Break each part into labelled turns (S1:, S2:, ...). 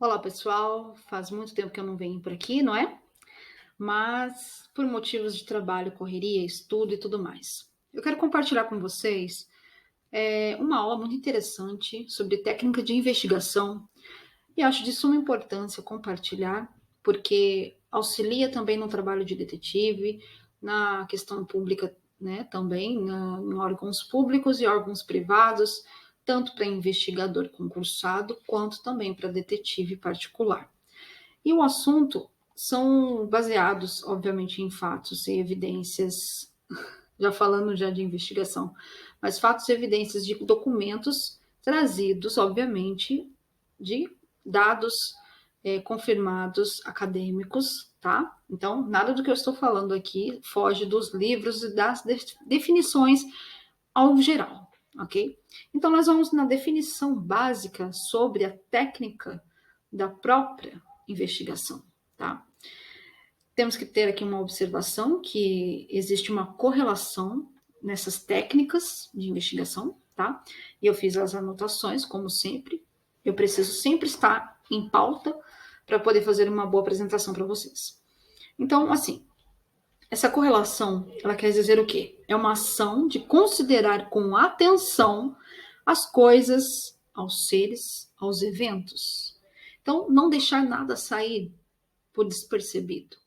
S1: Olá, pessoal. Faz muito tempo que eu não venho por aqui, não é? Mas por motivos de trabalho, correria, estudo e tudo mais. Eu quero compartilhar com vocês uma aula muito interessante sobre técnica de investigação e acho de suma importância compartilhar, porque auxilia também no trabalho de detetive, na questão pública, né, também, em órgãos públicos e órgãos privados, tanto para investigador concursado quanto também para detetive particular. E o assunto são baseados, obviamente, em fatos e evidências, já falando já de investigação, mas fatos e evidências de documentos trazidos, obviamente, de dados confirmados acadêmicos, tá? Então, nada do que eu estou falando aqui foge dos livros e das definições ao geral, ok? Então, nós vamos na definição básica sobre a técnica da própria investigação, tá? Temos que ter aqui uma observação que existe uma correlação nessas técnicas de investigação, tá? E eu fiz as anotações, como sempre. Eu preciso sempre estar em pauta para poder fazer uma boa apresentação para vocês. Então, assim, essa correlação, ela quer dizer o quê? É uma ação de considerar com atenção as coisas, aos seres, aos eventos. Então, não deixar nada sair por despercebido.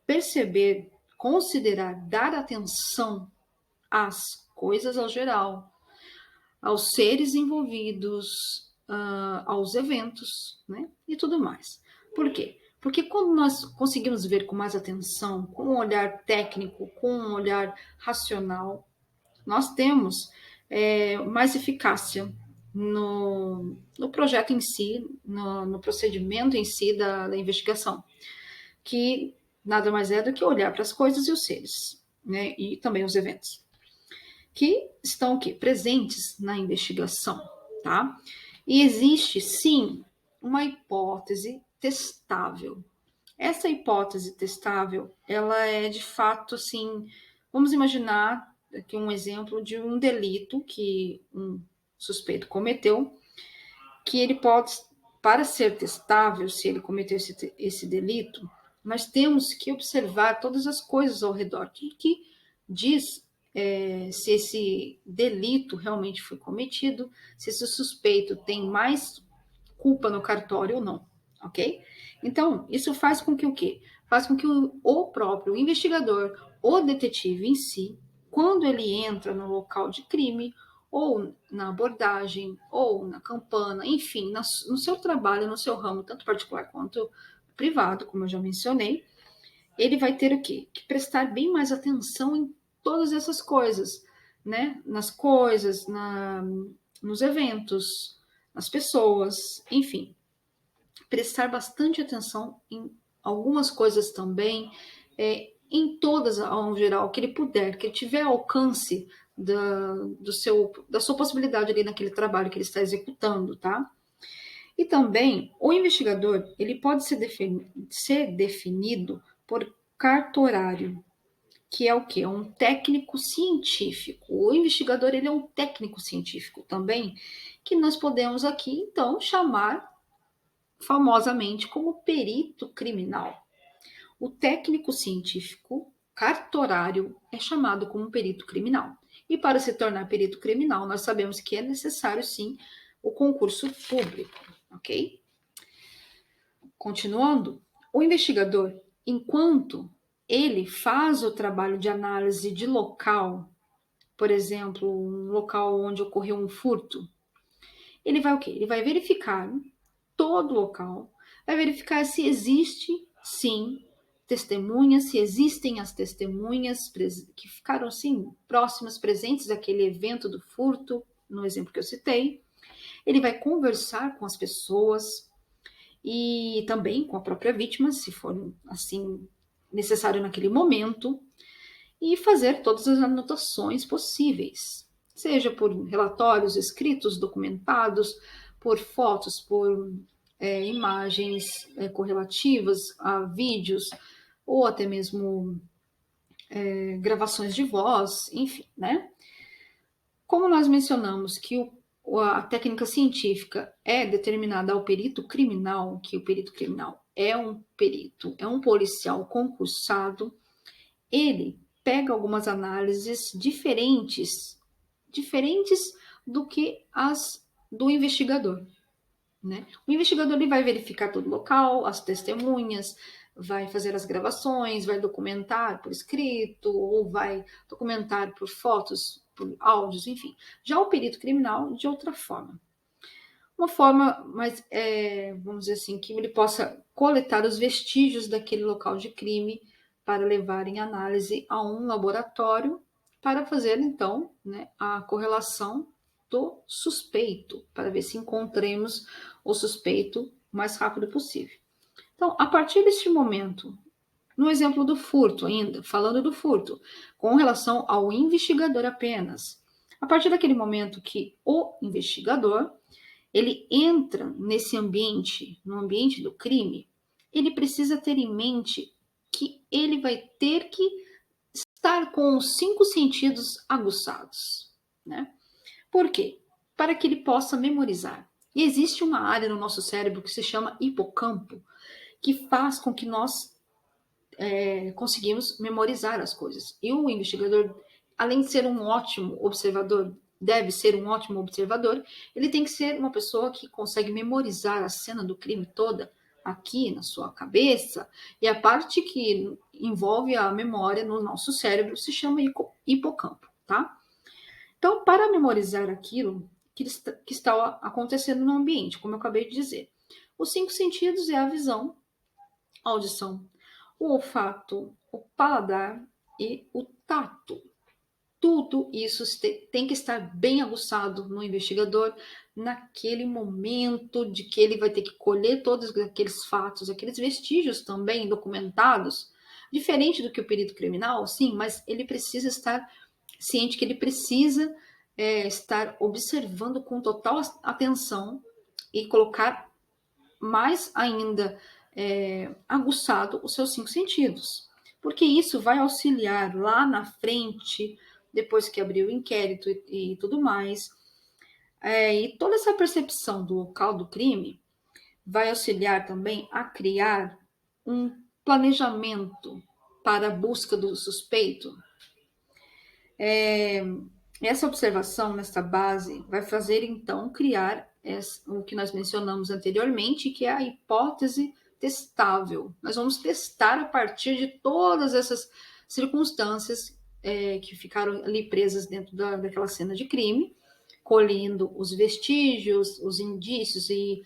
S1: Perceber, considerar, dar atenção às coisas ao geral, aos seres envolvidos, aos eventos, né? E tudo mais. Por quê? Porque quando nós conseguimos ver com mais atenção, com um olhar técnico, com um olhar racional, nós temos mais eficácia no projeto em si, no procedimento em si da investigação, que nada mais é do que olhar para as coisas e os seres, né? E também os eventos, que estão aqui presentes na investigação, tá? E existe, sim, uma hipótese testável. Essa hipótese testável, ela é de fato, assim, vamos imaginar aqui um exemplo de um delito que um suspeito cometeu, que ele pode, para ser testável, se ele cometeu esse delito, nós temos que observar todas as coisas ao redor, tudo que diz se esse delito realmente foi cometido, se esse suspeito tem mais culpa no cartório ou não, ok? Então, isso faz com que o quê? Faz com que o próprio investigador, o detetive em si, quando ele entra no local de crime, ou na abordagem, ou na campana, enfim, no seu trabalho, no seu ramo, tanto particular quanto privado, como eu já mencionei, ele vai ter o quê? Que prestar bem mais atenção em todas essas coisas, né? Nas coisas, nos eventos, nas pessoas, enfim. Prestar bastante atenção em algumas coisas também, em todas ao geral, que ele puder, que ele tiver alcance da sua possibilidade ali naquele trabalho que ele está executando, tá? E também, o investigador, ele pode ser definido por cartorário, que é o quê? É um técnico científico. O investigador, ele é um técnico científico também, que nós podemos aqui, então, chamar famosamente como perito criminal. O técnico científico cartorário é chamado como perito criminal. E para se tornar perito criminal, nós sabemos que é necessário, sim, o concurso público, ok? Continuando, o investigador, enquanto ele faz o trabalho de análise de local, por exemplo, um local onde ocorreu um furto, ele vai o quê? Ele vai verificar todo o local, vai verificar se existe, sim, testemunhas, se existem as testemunhas que ficaram, assim, próximas, presentes àquele evento do furto, no exemplo que eu citei. Ele vai conversar com as pessoas, e também com a própria vítima, se for assim necessário naquele momento, e fazer todas as anotações possíveis, seja por relatórios escritos, documentados, por fotos, por imagens correlativas a vídeos, ou até mesmo gravações de voz, enfim, né? Como nós mencionamos que a técnica científica é determinada ao perito criminal, que o perito criminal é um perito, é um policial concursado, ele pega algumas análises diferentes do que as do investigador, né? O investigador ele vai verificar todo o local, as testemunhas, vai fazer as gravações, vai documentar por escrito, ou vai documentar por fotos, por áudios, enfim. Já o perito criminal, de outra forma. Uma forma mais, vamos dizer assim, que ele possa coletar os vestígios daquele local de crime para levar em análise a um laboratório para fazer, então, né, a correlação do suspeito, para ver se encontremos o suspeito o mais rápido possível. Então, a partir deste momento, no exemplo do furto ainda, falando do furto, com relação ao investigador apenas, a partir daquele momento que o investigador ele entra nesse ambiente, no ambiente do crime, ele precisa ter em mente que ele vai ter que estar com os 5 sentidos aguçados, né? Por quê? Para que ele possa memorizar. E existe uma área no nosso cérebro que se chama hipocampo, que faz com que nós conseguimos memorizar as coisas. E o investigador, além de ser um ótimo observador, deve ser um ótimo observador, ele tem que ser uma pessoa que consegue memorizar a cena do crime toda aqui na sua cabeça, e a parte que envolve a memória no nosso cérebro se chama hipocampo, tá? Então, para memorizar aquilo que está acontecendo no ambiente, como eu acabei de dizer, os 5 sentidos é a visão, a audição, o olfato, o paladar e o tato. Tudo isso tem que estar bem aguçado no investigador naquele momento de que ele vai ter que colher todos aqueles fatos, aqueles vestígios também documentados, diferente do que o perito criminal, sim, mas ele precisa estar ciente que ele precisa estar observando com total atenção e colocar mais ainda aguçado os seus 5 sentidos, porque isso vai auxiliar lá na frente, depois que abrir o inquérito e tudo mais, e toda essa percepção do local do crime vai auxiliar também a criar um planejamento para a busca do suspeito. Essa observação nessa base vai fazer, então, criar o que nós mencionamos anteriormente, que é a hipótese testável. Nós vamos testar a partir de todas essas circunstâncias que ficaram ali presas dentro daquela cena de crime, colhendo os vestígios, os indícios e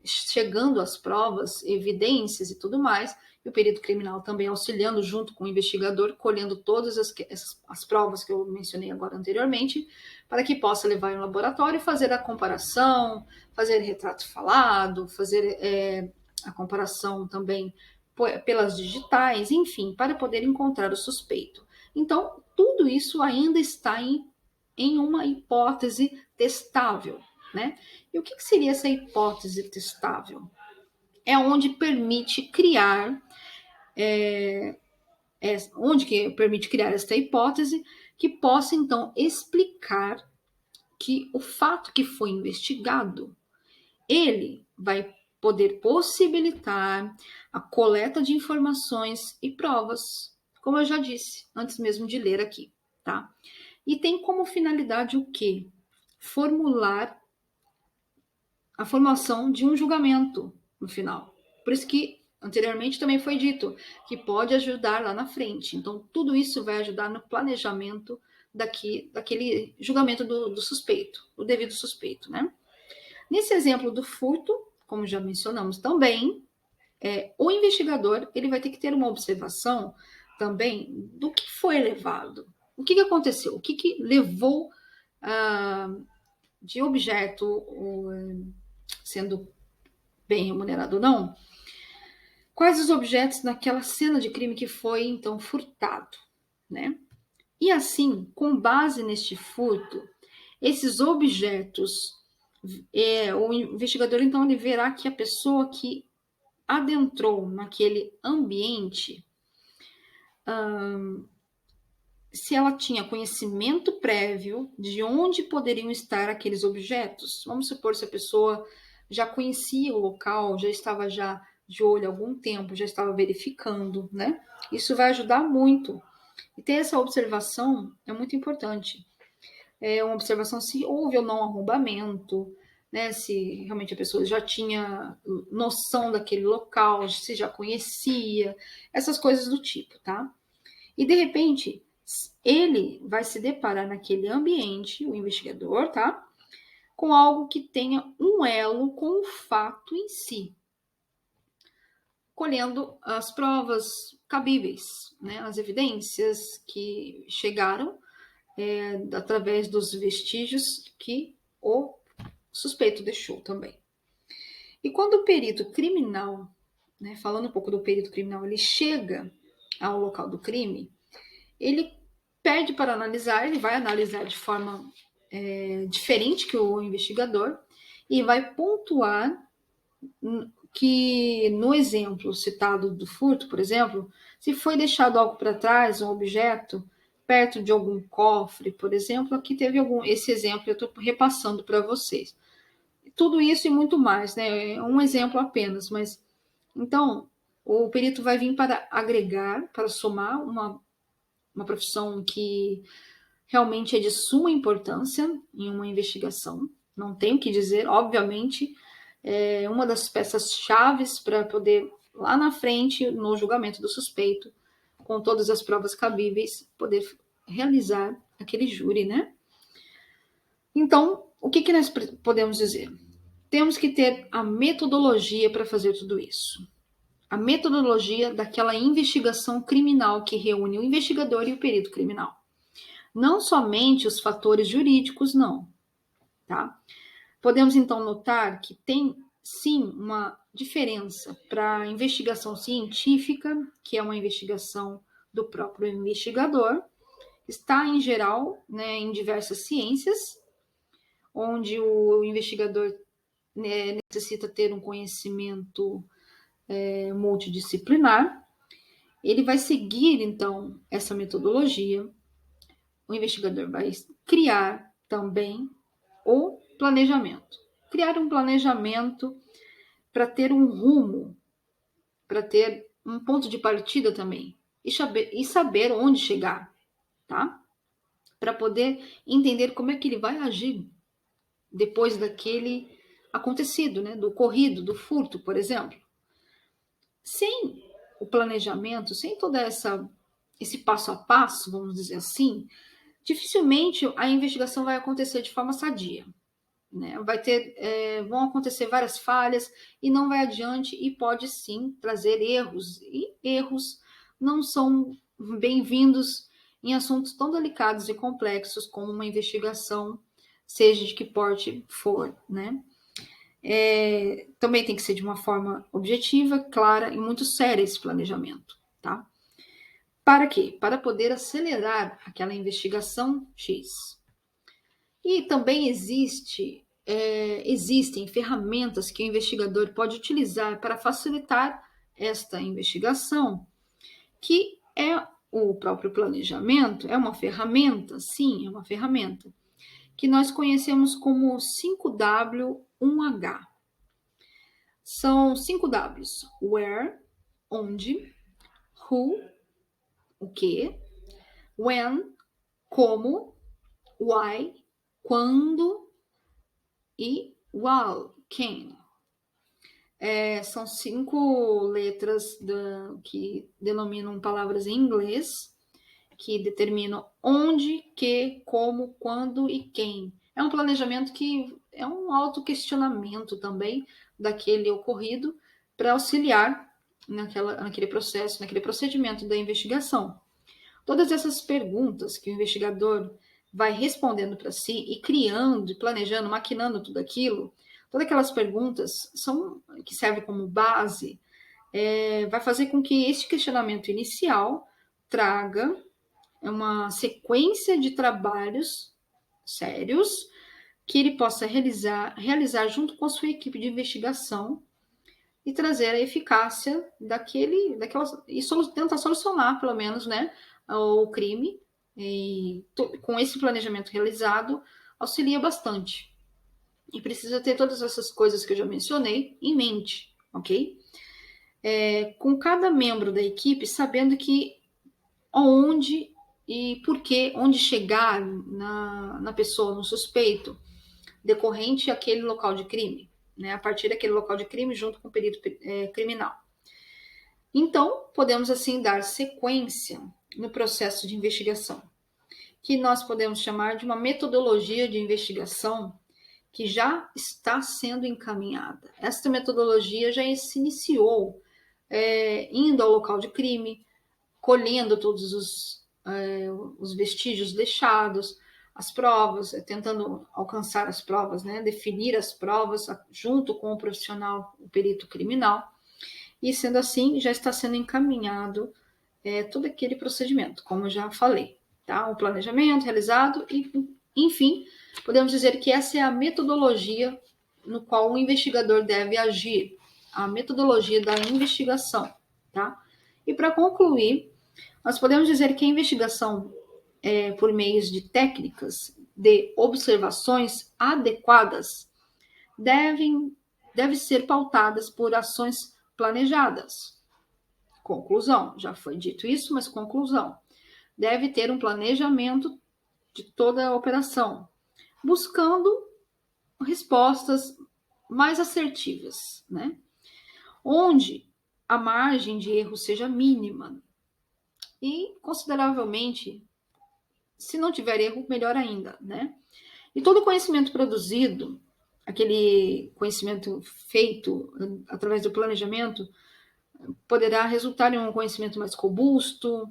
S1: chegando às provas, evidências e tudo mais, e o perito criminal também auxiliando junto com o investigador, colhendo todas as provas que eu mencionei agora anteriormente, para que possa levar em laboratório e fazer a comparação, fazer retrato falado, fazer a comparação também pelas digitais, enfim, para poder encontrar o suspeito. Então, tudo isso ainda está em uma hipótese testável, né? E o que seria essa hipótese testável? É onde permite criar, onde que permite criar esta hipótese que possa então explicar que o fato que foi investigado, ele vai poder possibilitar a coleta de informações e provas, como eu já disse antes mesmo de ler aqui, tá? E tem como finalidade o quê? Formular a formação de um julgamento no final. Por isso que anteriormente também foi dito que pode ajudar lá na frente. Então, tudo isso vai ajudar no planejamento daquele julgamento do suspeito, o devido suspeito, né? Nesse exemplo do furto, como já mencionamos também, o investigador ele vai ter que ter uma observação também do que foi levado. O que aconteceu? O que levou de objeto sendo bem remunerado ou não? Quais os objetos naquela cena de crime que foi, então, furtado, né? E assim, com base neste furto, esses objetos, o investigador, então, ele verá que a pessoa que adentrou naquele ambiente se ela tinha conhecimento prévio de onde poderiam estar aqueles objetos. Vamos supor se a pessoa já conhecia o local, já estava já de olho há algum tempo, já estava verificando, né? Isso vai ajudar muito. E ter essa observação é muito importante. É uma observação se houve ou não arrombamento, né? Se realmente a pessoa já tinha noção daquele local, se já conhecia, essas coisas do tipo, tá? E de repente, ele vai se deparar naquele ambiente, o investigador, tá? Com algo que tenha um elo com o fato em si, colhendo as provas cabíveis, né? As evidências que chegaram através dos vestígios que o suspeito deixou também. E quando o perito criminal, né, falando um pouco do perito criminal, ele chega ao local do crime, ele pede para analisar, ele vai analisar de forma diferente que o investigador e vai pontuar que no exemplo citado do furto, por exemplo, se foi deixado algo para trás, um objeto, perto de algum cofre, por exemplo, aqui teve esse exemplo eu estou repassando para vocês. Tudo isso e muito mais, né? É um exemplo apenas, mas então o perito vai vir para agregar, para somar uma profissão que realmente é de suma importância em uma investigação, não tenho o que dizer, obviamente, é uma das peças chaves para poder, lá na frente, no julgamento do suspeito, com todas as provas cabíveis, poder realizar aquele júri, né? Então, o que nós podemos dizer? Temos que ter a metodologia para fazer tudo isso. A metodologia daquela investigação criminal que reúne o investigador e o perito criminal. Não somente os fatores jurídicos, não, tá? Podemos então notar que tem sim uma diferença para a investigação científica, que é uma investigação do próprio investigador, está em geral, né, em diversas ciências, onde o investigador, né, necessita ter um conhecimento multidisciplinar. Ele vai seguir então essa metodologia. O investigador vai criar também o planejamento. Criar um planejamento para ter um rumo, para ter um ponto de partida também. E saber onde chegar, tá? Para poder entender como é que ele vai agir depois daquele acontecido, né? Do ocorrido, do furto, por exemplo. Sem o planejamento, sem toda esse passo a passo, vamos dizer assim, dificilmente a investigação vai acontecer de forma sadia. Né? Vão acontecer várias falhas e não vai adiante e pode sim trazer erros. E erros não são bem-vindos em assuntos tão delicados e complexos como uma investigação, seja de que porte for, né? Também tem que ser de uma forma objetiva, clara e muito séria esse planejamento, tá? Para quê? Para poder acelerar aquela investigação X. E também existem ferramentas que o investigador pode utilizar para facilitar esta investigação, que é o próprio planejamento, é uma ferramenta, sim, é uma ferramenta, que nós conhecemos como 5W1H. São 5 Ws: where, onde, who, o que, when, como, why, quando e while, quem. São 5 letras que denominam palavras em inglês, que determinam onde, que, como, quando e quem. É um planejamento que é um autoquestionamento também daquele ocorrido para auxiliar naquele processo, naquele procedimento da investigação. Todas essas perguntas que o investigador vai respondendo para si e criando, planejando, maquinando tudo aquilo, todas aquelas perguntas que servem como base, vai fazer com que este questionamento inicial traga uma sequência de trabalhos sérios que ele possa realizar junto com a sua equipe de investigação e trazer a eficácia daquela e tentar solucionar, pelo menos, né, o crime E com esse planejamento realizado, auxilia bastante. E precisa ter todas essas coisas que eu já mencionei em mente, ok? Com cada membro da equipe sabendo que onde e por que, onde chegar na pessoa, no suspeito, decorrente àquele local de crime, né? A partir daquele local de crime, junto com o perito criminal. Então, podemos assim dar sequência no processo de investigação, que nós podemos chamar de uma metodologia de investigação que já está sendo encaminhada. Esta metodologia já se iniciou indo ao local de crime, colhendo todos os vestígios deixados, as provas, tentando alcançar as provas, né, definir as provas junto com o profissional, o perito criminal, e sendo assim, já está sendo encaminhado todo aquele procedimento, como eu já falei, tá? O planejamento realizado e, enfim, podemos dizer que essa é a metodologia no qual o investigador deve agir, a metodologia da investigação, tá? E para concluir, nós podemos dizer que a investigação por meios de técnicas de observações adequadas deve ser pautadas por ações planejadas. Conclusão, já foi dito isso, mas conclusão. Deve ter um planejamento de toda a operação, buscando respostas mais assertivas, né? Onde a margem de erro seja mínima e consideravelmente, se não tiver erro, melhor ainda, né? E todo conhecimento produzido, aquele conhecimento feito através do planejamento, poderá resultar em um conhecimento mais robusto,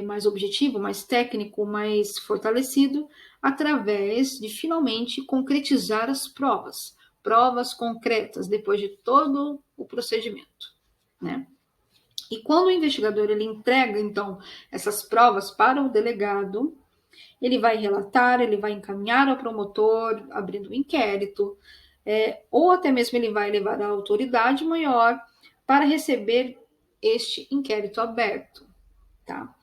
S1: mais objetivo, mais técnico, mais fortalecido, através de finalmente concretizar as provas concretas, depois de todo o procedimento, né? E quando o investigador ele entrega, então, essas provas para o delegado, ele vai relatar, ele vai encaminhar ao promotor, abrindo um inquérito, ou até mesmo ele vai levar à autoridade maior para receber este inquérito aberto, tá?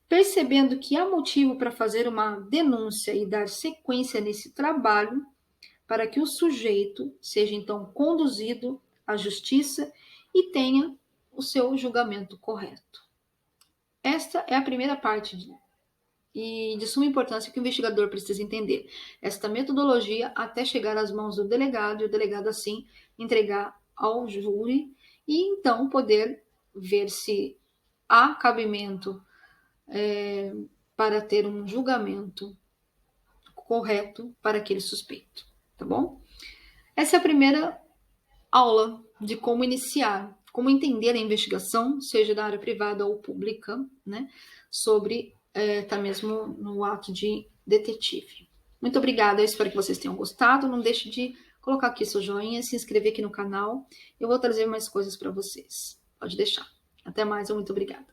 S1: Percebendo que há motivo para fazer uma denúncia e dar sequência nesse trabalho, para que o sujeito seja então conduzido à justiça e tenha o seu julgamento correto. Esta é a primeira parte e de suma importância que o investigador precisa entender esta metodologia até chegar às mãos do delegado e o delegado assim entregar ao júri e então poder ver se há cabimento para ter um julgamento correto para aquele suspeito, tá bom? Essa é a primeira aula de como iniciar, como entender a investigação, seja da área privada ou pública, né? Sobre tá mesmo no ato de detetive. Muito obrigada, eu espero que vocês tenham gostado. Não deixe de colocar aqui seu joinha, se inscrever aqui no canal. Eu vou trazer mais coisas para vocês. Pode deixar. Até mais, muito obrigada.